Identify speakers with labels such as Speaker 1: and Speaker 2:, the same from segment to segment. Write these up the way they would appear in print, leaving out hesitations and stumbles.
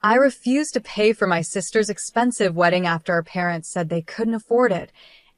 Speaker 1: I refused to pay for my sister's expensive wedding after her parents said they couldn't afford it,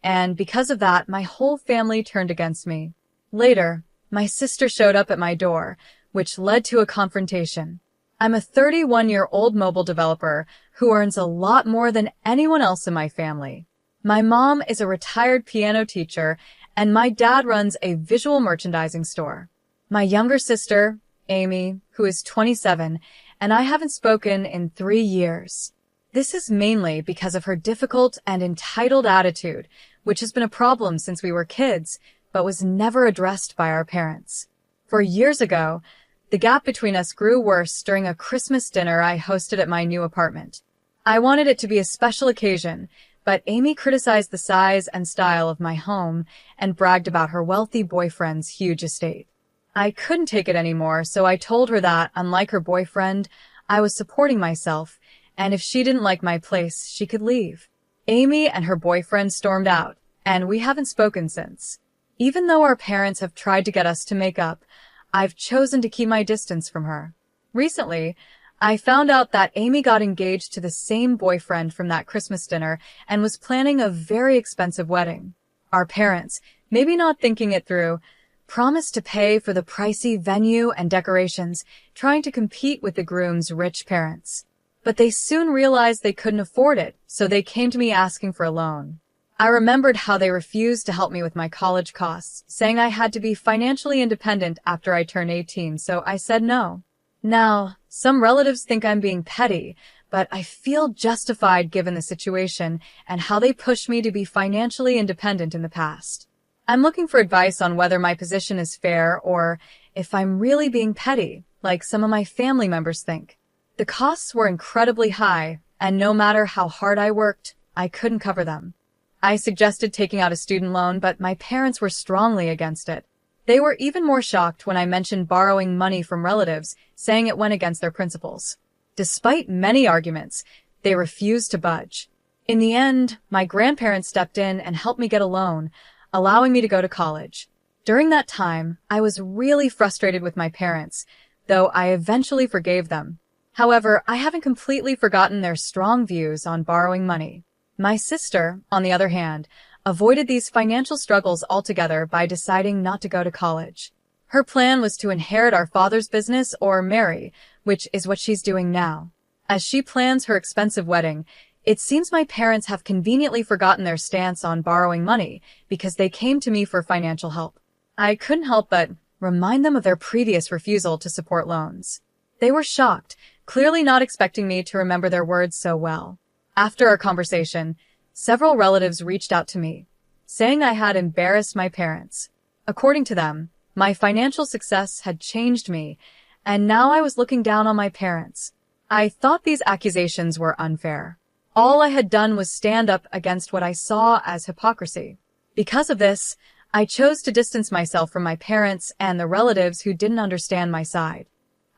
Speaker 1: and because of that, my whole family turned against me. Later, my sister showed up at my door, which led to a confrontation. I'm a 31-year-old mobile developer who earns a lot more than anyone else in my family. My mom is a retired piano teacher, and my dad runs a visual merchandising store. My younger sister, Amy, who is 27, and I haven't spoken in 3 years. This is mainly because of her difficult and entitled attitude, which has been a problem since we were kids, but was never addressed by our parents. 4 years ago, the gap between us grew worse during a Christmas dinner I hosted at my new apartment. I wanted it to be a special occasion, but Amy criticized the size and style of my home and bragged about her wealthy boyfriend's huge estate. I couldn't take it anymore, so I told her that, unlike her boyfriend, I was supporting myself, and if she didn't like my place, she could leave. Amy and her boyfriend stormed out, and we haven't spoken since. Even though our parents have tried to get us to make up, I've chosen to keep my distance from her. Recently, I found out that Amy got engaged to the same boyfriend from that Christmas dinner and was planning a very expensive wedding. Our parents, maybe not thinking it through, promised to pay for the pricey venue and decorations, trying to compete with the groom's rich parents. But they soon realized they couldn't afford it, so they came to me asking for a loan. I remembered how they refused to help me with my college costs, saying I had to be financially independent after I turned 18, so I said no. Now, some relatives think I'm being petty, but I feel justified given the situation and how they pushed me to be financially independent in the past. I'm looking for advice on whether my position is fair or if I'm really being petty, like some of my family members think. The costs were incredibly high, and no matter how hard I worked, I couldn't cover them. I suggested taking out a student loan, but my parents were strongly against it. They were even more shocked when I mentioned borrowing money from relatives, saying it went against their principles. Despite many arguments, they refused to budge. In the end, my grandparents stepped in and helped me get a loan, allowing me to go to college. During that time, I was really frustrated with my parents, though I eventually forgave them. However, I haven't completely forgotten their strong views on borrowing money. My sister, on the other hand, avoided these financial struggles altogether by deciding not to go to college. Her plan was to inherit our father's business or marry, which is what she's doing now. As she plans her expensive wedding, it seems my parents have conveniently forgotten their stance on borrowing money because they came to me for financial help. I couldn't help but remind them of their previous refusal to support loans. They were shocked, clearly not expecting me to remember their words so well. After our conversation, several relatives reached out to me, saying I had embarrassed my parents. According to them, my financial success had changed me, and now I was looking down on my parents. I thought these accusations were unfair. All I had done was stand up against what I saw as hypocrisy. Because of this, I chose to distance myself from my parents and the relatives who didn't understand my side.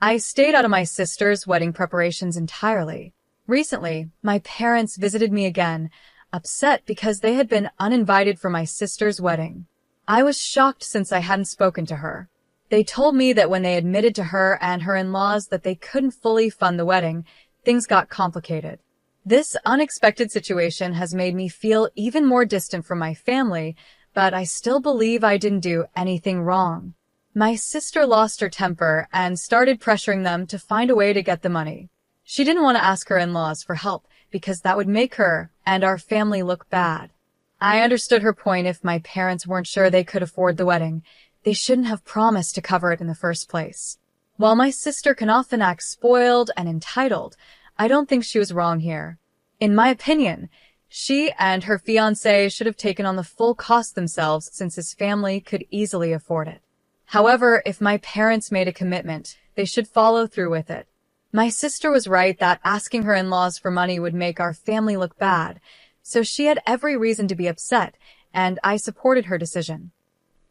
Speaker 1: I stayed out of my sister's wedding preparations entirely. Recently, my parents visited me again, upset because they had been uninvited for my sister's wedding. I was shocked since I hadn't spoken to her. They told me that when they admitted to her and her in-laws that they couldn't fully fund the wedding, things got complicated. This unexpected situation has made me feel even more distant from my family, but I still believe I didn't do anything wrong. My sister lost her temper and started pressuring them to find a way to get the money. She didn't want to ask her in-laws for help because that would make her and our family look bad. I understood her point. If my parents weren't sure they could afford the wedding, they shouldn't have promised to cover it in the first place. While my sister can often act spoiled and entitled, I don't think she was wrong here. In my opinion, she and her fiancé should have taken on the full cost themselves since his family could easily afford it. However, if my parents made a commitment, they should follow through with it. My sister was right that asking her in-laws for money would make our family look bad, so she had every reason to be upset, and I supported her decision.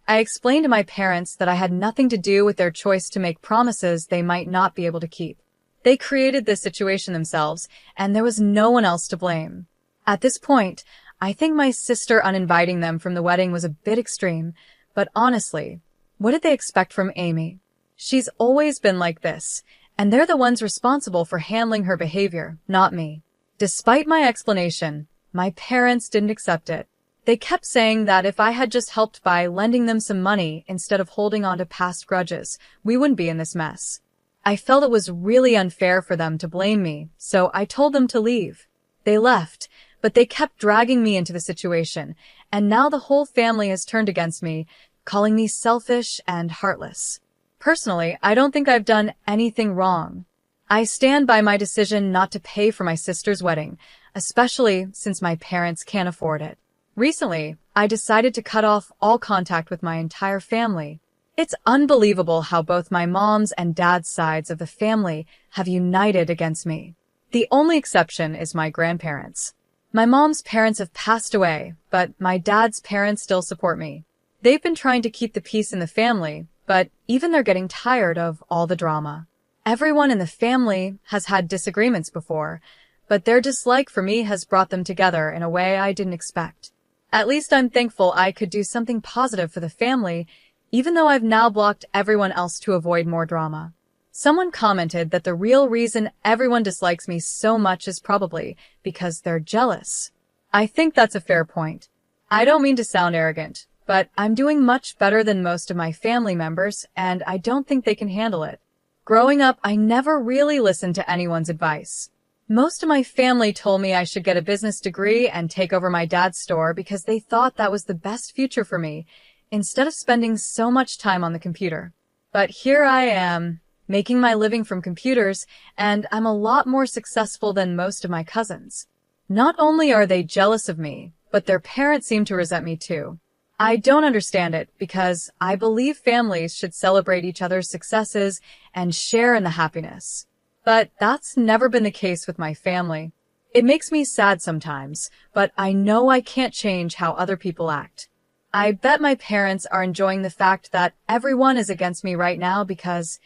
Speaker 1: I explained to my parents that I had nothing to do with their choice to make promises they might not be able to keep. They created this situation themselves, and there was no one else to blame. At this point, I think my sister uninviting them from the wedding was a bit extreme, but honestly, what did they expect from Amy? She's always been like this, and they're the ones responsible for handling her behavior, not me. Despite my explanation, my parents didn't accept it. They kept saying that if I had just helped by lending them some money instead of holding on to past grudges, we wouldn't be in this mess. I felt it was really unfair for them to blame me, so I told them to leave. They left, but they kept dragging me into the situation, and now the whole family has turned against me, calling me selfish and heartless. Personally, I don't think I've done anything wrong. I stand by my decision not to pay for my sister's wedding, especially since my parents can't afford it. Recently, I decided to cut off all contact with my entire family. It's unbelievable how both my mom's and dad's sides of the family have united against me. The only exception is my grandparents. My mom's parents have passed away, but my dad's parents still support me. They've been trying to keep the peace in the family, but even they're getting tired of all the drama. Everyone in the family has had disagreements before, but their dislike for me has brought them together in a way I didn't expect. At least I'm thankful I could do something positive for the family, even though I've now blocked everyone else to avoid more drama. Someone commented that the real reason everyone dislikes me so much is probably because they're jealous. I think that's a fair point. I don't mean to sound arrogant, but I'm doing much better than most of my family members, and I don't think they can handle it. Growing up, I never really listened to anyone's advice. Most of my family told me I should get a business degree and take over my dad's store because they thought that was the best future for me, instead of spending so much time on the computer. But here I am, making my living from computers, and I'm a lot more successful than most of my cousins. Not only are they jealous of me, but their parents seem to resent me too. I don't understand it because I believe families should celebrate each other's successes and share in the happiness. But that's never been the case with my family. It makes me sad sometimes, but I know I can't change how other people act. I bet my parents are enjoying the fact that everyone is against me right now because,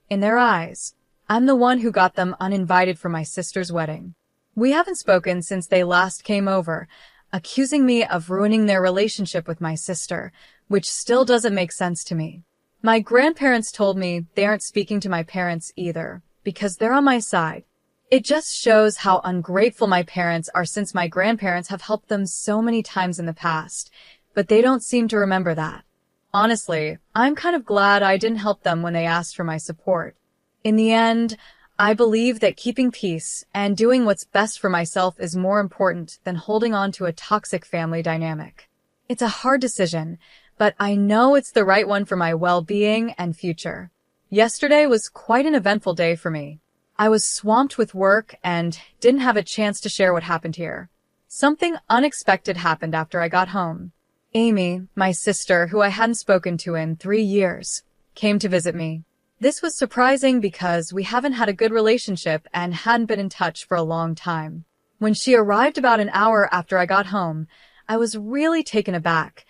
Speaker 1: in their eyes, I'm the one who got them uninvited for my sister's wedding. We haven't spoken since they last came over, accusing me of ruining their relationship with my sister, which still doesn't make sense to me. My grandparents told me they aren't speaking to my parents either, because they're on my side. It just shows how ungrateful my parents are since my grandparents have helped them so many times in the past, but they don't seem to remember that. Honestly, I'm kind of glad I didn't help them when they asked for my support. In the end, I believe that keeping peace and doing what's best for myself is more important than holding on to a toxic family dynamic. It's a hard decision, but I know it's the right one for my well-being and future. Yesterday was quite an eventful day for me. I was swamped with work and didn't have a chance to share what happened here. Something unexpected happened after I got home. Amy, my sister, who I hadn't spoken to in 3 years, came to visit me. This was surprising because we haven't had a good relationship and hadn't been in touch for a long time. When she arrived about an hour after I got home, I was really taken aback,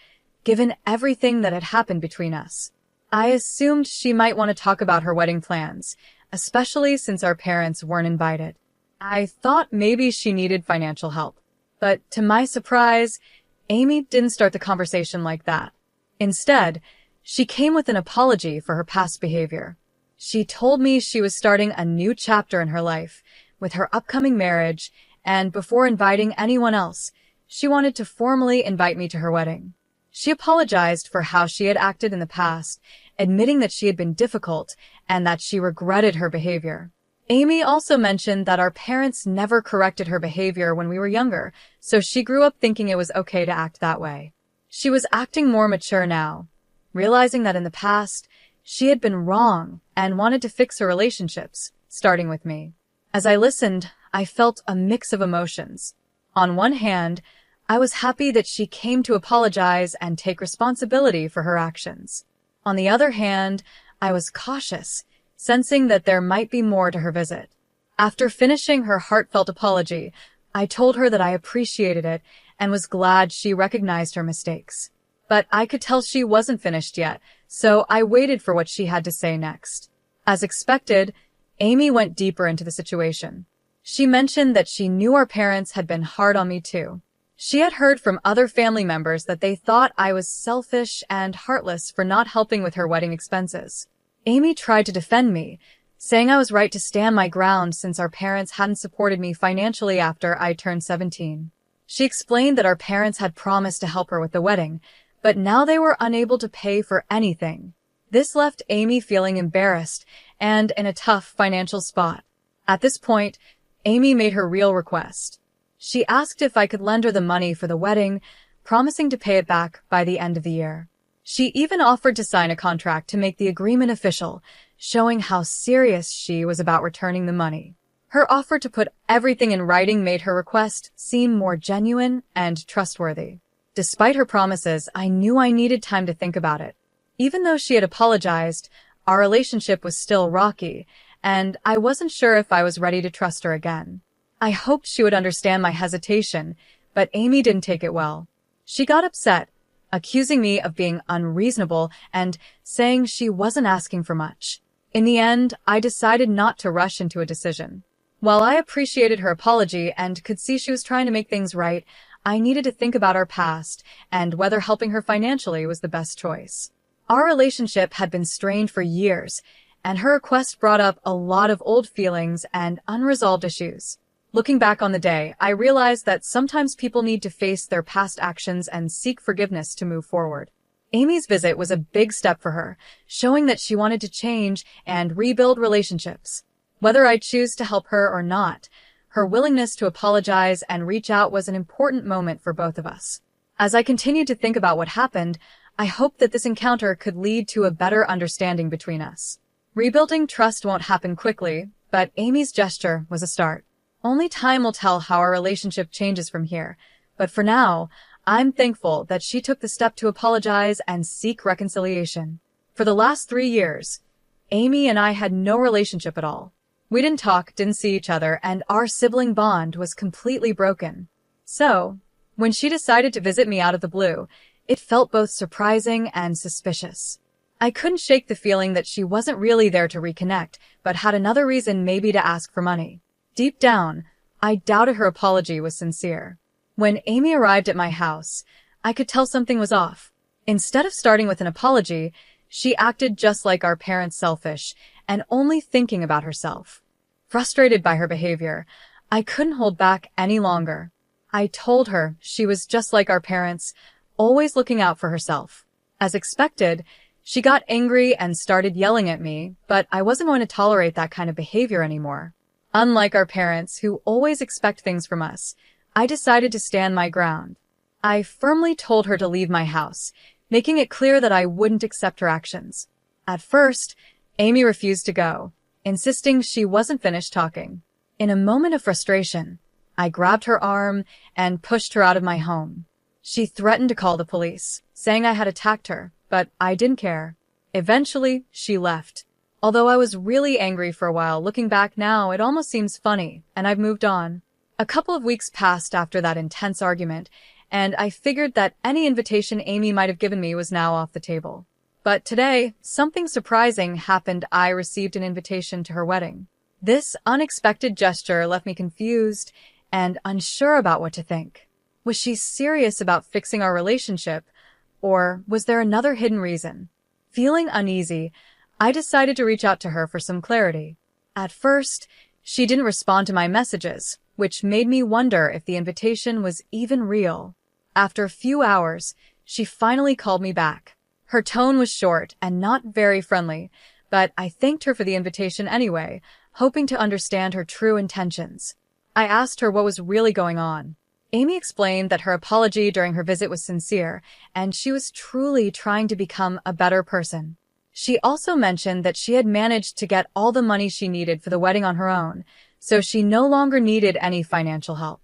Speaker 1: given everything that had happened between us. I assumed she might want to talk about her wedding plans, especially since our parents weren't invited. I thought maybe she needed financial help. But to my surprise, Amy didn't start the conversation like that. Instead, she came with an apology for her past behavior. She told me she was starting a new chapter in her life with her upcoming marriage, and before inviting anyone else, she wanted to formally invite me to her wedding. She apologized for how she had acted in the past, admitting that she had been difficult and that she regretted her behavior. Amy also mentioned that our parents never corrected her behavior when we were younger, so she grew up thinking it was okay to act that way. She was acting more mature now, realizing that in the past, she had been wrong and wanted to fix her relationships, starting with me. As I listened, I felt a mix of emotions. On one hand, I was happy that she came to apologize and take responsibility for her actions. On the other hand, I was cautious, sensing that there might be more to her visit. After finishing her heartfelt apology, I told her that I appreciated it and was glad she recognized her mistakes. But I could tell she wasn't finished yet, so I waited for what she had to say next. As expected, Amy went deeper into the situation. She mentioned that she knew our parents had been hard on me too. She had heard from other family members that they thought I was selfish and heartless for not helping with her wedding expenses. Amy tried to defend me, saying I was right to stand my ground since our parents hadn't supported me financially after I turned 17. She explained that our parents had promised to help her with the wedding, but now they were unable to pay for anything. This left Amy feeling embarrassed and in a tough financial spot. At this point, Amy made her real request. She asked if I could lend her the money for the wedding, promising to pay it back by the end of the year. She even offered to sign a contract to make the agreement official, showing how serious she was about returning the money. Her offer to put everything in writing made her request seem more genuine and trustworthy. Despite her promises, I knew I needed time to think about it. Even though she had apologized, our relationship was still rocky, and I wasn't sure if I was ready to trust her again. I hoped she would understand my hesitation, but Amy didn't take it well. She got upset, accusing me of being unreasonable and saying she wasn't asking for much. In the end, I decided not to rush into a decision. While I appreciated her apology and could see she was trying to make things right, I needed to think about our past and whether helping her financially was the best choice. Our relationship had been strained for years, and her request brought up a lot of old feelings and unresolved issues. Looking back on the day, I realized that sometimes people need to face their past actions and seek forgiveness to move forward. Amy's visit was a big step for her, showing that she wanted to change and rebuild relationships. Whether I choose to help her or not, her willingness to apologize and reach out was an important moment for both of us. As I continued to think about what happened, I hoped that this encounter could lead to a better understanding between us. Rebuilding trust won't happen quickly, but Amy's gesture was a start. Only time will tell how our relationship changes from here, but for now, I'm thankful that she took the step to apologize and seek reconciliation. For the last 3 years, Amy and I had no relationship at all. We didn't talk, didn't see each other, and our sibling bond was completely broken. So, when she decided to visit me out of the blue, it felt both surprising and suspicious. I couldn't shake the feeling that she wasn't really there to reconnect, but had another reason maybe to ask for money. Deep down, I doubted her apology was sincere. When Amy arrived at my house, I could tell something was off. Instead of starting with an apology, she acted just like our parents, selfish and only thinking about herself. Frustrated by her behavior, I couldn't hold back any longer. I told her she was just like our parents, always looking out for herself. As expected, she got angry and started yelling at me, but I wasn't going to tolerate that kind of behavior anymore. Unlike our parents, who always expect things from us, I decided to stand my ground. I firmly told her to leave my house, making it clear that I wouldn't accept her actions. At first, Amy refused to go, insisting she wasn't finished talking. In a moment of frustration, I grabbed her arm and pushed her out of my home. She threatened to call the police, saying I had attacked her, but I didn't care. Eventually, she left. Although I was really angry for a while, looking back now, it almost seems funny, and I've moved on. A couple of weeks passed after that intense argument, and I figured that any invitation Amy might have given me was now off the table. But today, something surprising happened. I received an invitation to her wedding. This unexpected gesture left me confused and unsure about what to think. Was she serious about fixing our relationship, or was there another hidden reason? Feeling uneasy, I decided to reach out to her for some clarity. At first, she didn't respond to my messages, which made me wonder if the invitation was even real. After a few hours, she finally called me back. Her tone was short and not very friendly, but I thanked her for the invitation anyway, hoping to understand her true intentions. I asked her what was really going on. Amy explained that her apology during her visit was sincere, and she was truly trying to become a better person. She also mentioned that she had managed to get all the money she needed for the wedding on her own, so she no longer needed any financial help.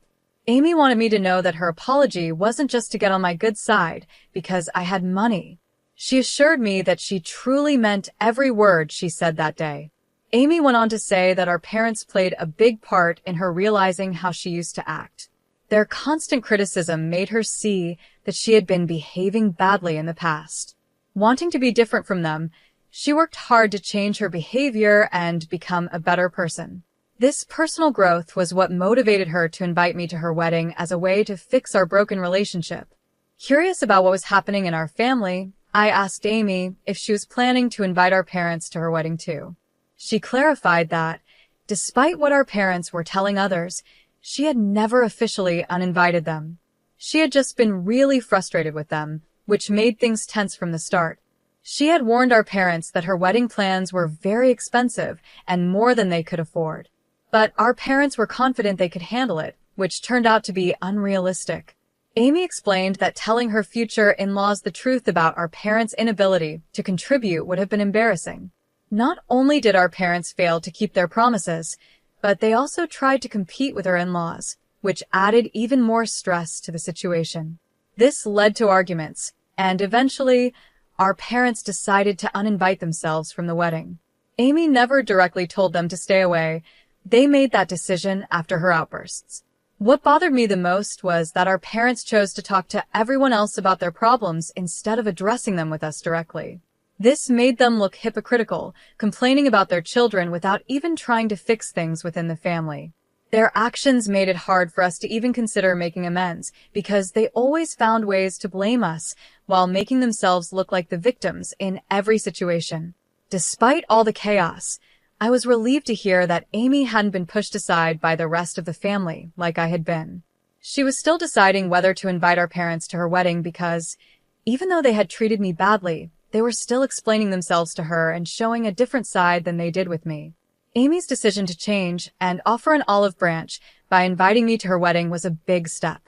Speaker 1: Amy wanted me to know that her apology wasn't just to get on my good side, because I had money. She assured me that she truly meant every word she said that day. Amy went on to say that our parents played a big part in her realizing how she used to act. Their constant criticism made her see that she had been behaving badly in the past. Wanting to be different from them, she worked hard to change her behavior and become a better person. This personal growth was what motivated her to invite me to her wedding as a way to fix our broken relationship. Curious about what was happening in our family, I asked Amy if she was planning to invite our parents to her wedding too. She clarified that, despite what our parents were telling others, she had never officially uninvited them. She had just been really frustrated with them, which made things tense from the start. She had warned our parents that her wedding plans were very expensive and more than they could afford. But our parents were confident they could handle it, which turned out to be unrealistic. Amy explained that telling her future in-laws the truth about our parents' inability to contribute would have been embarrassing. Not only did our parents fail to keep their promises, but they also tried to compete with our in-laws, which added even more stress to the situation. This led to arguments, and eventually, our parents decided to uninvite themselves from the wedding. Amy never directly told them to stay away. They made that decision after her outbursts. What bothered me the most was that our parents chose to talk to everyone else about their problems instead of addressing them with us directly. This made them look hypocritical, complaining about their children without even trying to fix things within the family. Their actions made it hard for us to even consider making amends because they always found ways to blame us while making themselves look like the victims in every situation. Despite all the chaos, I was relieved to hear that Amy hadn't been pushed aside by the rest of the family like I had been. She was still deciding whether to invite our parents to her wedding because, even though they had treated me badly, they were still explaining themselves to her and showing a different side than they did with me. Amy's decision to change and offer an olive branch by inviting me to her wedding was a big step.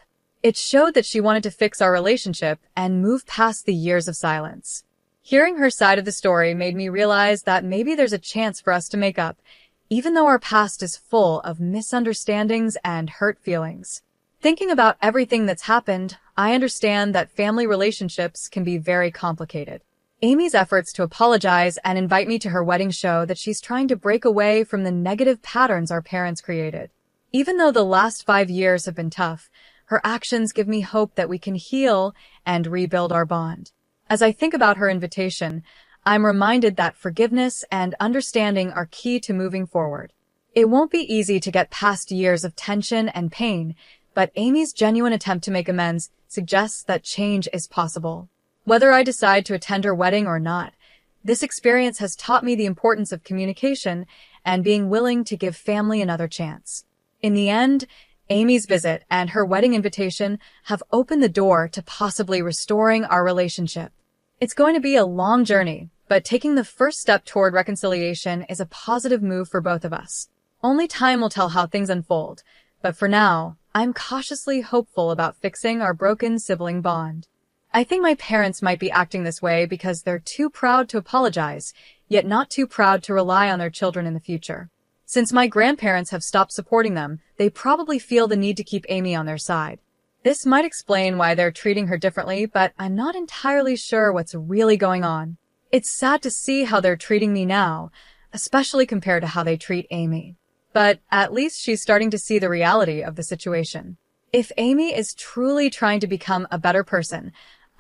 Speaker 1: It showed that she wanted to fix our relationship and move past the years of silence. Hearing her side of the story made me realize that maybe there's a chance for us to make up, even though our past is full of misunderstandings and hurt feelings. Thinking about everything that's happened, I understand that family relationships can be very complicated. Amy's efforts to apologize and invite me to her wedding show that she's trying to break away from the negative patterns our parents created. Even though the last 5 years have been tough, her actions give me hope that we can heal and rebuild our bond. As I think about her invitation, I'm reminded that forgiveness and understanding are key to moving forward. It won't be easy to get past years of tension and pain, but Amy's genuine attempt to make amends suggests that change is possible. Whether I decide to attend her wedding or not, this experience has taught me the importance of communication and being willing to give family another chance. In the end, Amy's visit and her wedding invitation have opened the door to possibly restoring our relationship. It's going to be a long journey, but taking the first step toward reconciliation is a positive move for both of us. Only time will tell how things unfold, but for now, I'm cautiously hopeful about fixing our broken sibling bond. I think my parents might be acting this way because they're too proud to apologize, yet not too proud to rely on their children in the future. Since my grandparents have stopped supporting them, they probably feel the need to keep Amy on their side. This might explain why they're treating her differently, but I'm not entirely sure what's really going on. It's sad to see how they're treating me now, especially compared to how they treat Amy. But at least she's starting to see the reality of the situation. If Amy is truly trying to become a better person,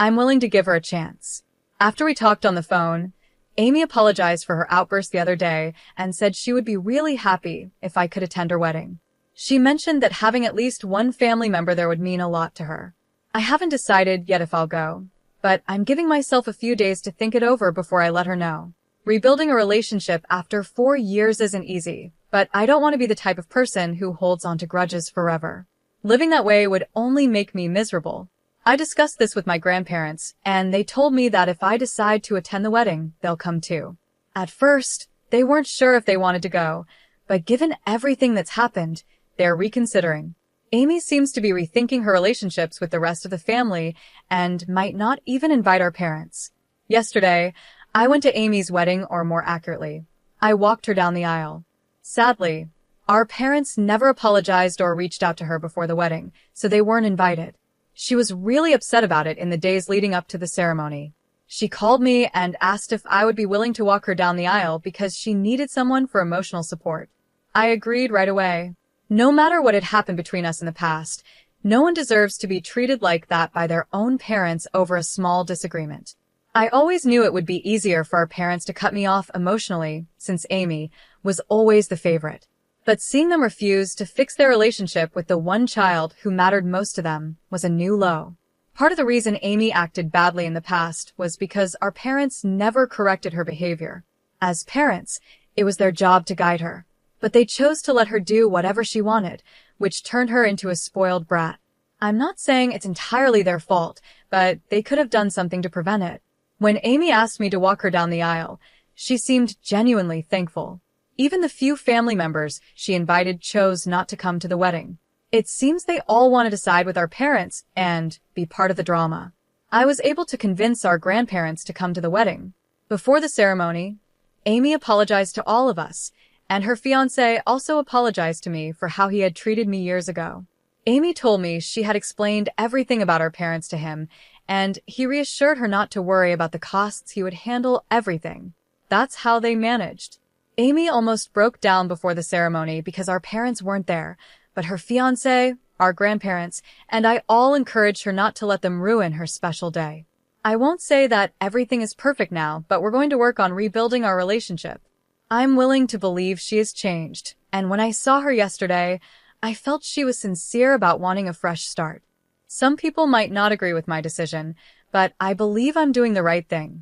Speaker 1: I'm willing to give her a chance. After we talked on the phone, Amy apologized for her outburst the other day and said she would be really happy if I could attend her wedding. She mentioned that having at least one family member there would mean a lot to her. I haven't decided yet if I'll go, but I'm giving myself a few days to think it over before I let her know. Rebuilding a relationship after 4 years isn't easy, but I don't want to be the type of person who holds on to grudges forever. Living that way would only make me miserable. I discussed this with my grandparents, and they told me that if I decide to attend the wedding, they'll come too. At first, they weren't sure if they wanted to go, but given everything that's happened, they're reconsidering. Amy seems to be rethinking her relationships with the rest of the family and might not even invite our parents. Yesterday, I went to Amy's wedding, or more accurately, I walked her down the aisle. Sadly, our parents never apologized or reached out to her before the wedding, so they weren't invited. She was really upset about it in the days leading up to the ceremony. She called me and asked if I would be willing to walk her down the aisle because she needed someone for emotional support. I agreed right away. No matter what had happened between us in the past, no one deserves to be treated like that by their own parents over a small disagreement. I always knew it would be easier for our parents to cut me off emotionally, since Amy was always the favorite. But seeing them refuse to fix their relationship with the one child who mattered most to them was a new low. Part of the reason Amy acted badly in the past was because our parents never corrected her behavior. As parents, It was their job to guide her. But they chose to let her do whatever she wanted, which turned her into a spoiled brat. I'm not saying it's entirely their fault, but they could have done something to prevent it. When Amy asked me to walk her down the aisle, she seemed genuinely thankful. Even the few family members she invited chose not to come to the wedding. It seems they all wanted to side with our parents and be part of the drama. I was able to convince our grandparents to come to the wedding. Before the ceremony, Amy apologized to all of us, and her fiancé also apologized to me for how he had treated me years ago. Amy told me she had explained everything about our parents to him, and he reassured her not to worry about the costs. He would handle everything. That's how they managed. Amy almost broke down before the ceremony because our parents weren't there, but her fiancé, our grandparents, and I all encouraged her not to let them ruin her special day. I won't say that everything is perfect now, but we're going to work on rebuilding our relationship. I'm willing to believe she has changed, and when I saw her yesterday, I felt she was sincere about wanting a fresh start. Some people might not agree with my decision, but I believe I'm doing the right thing.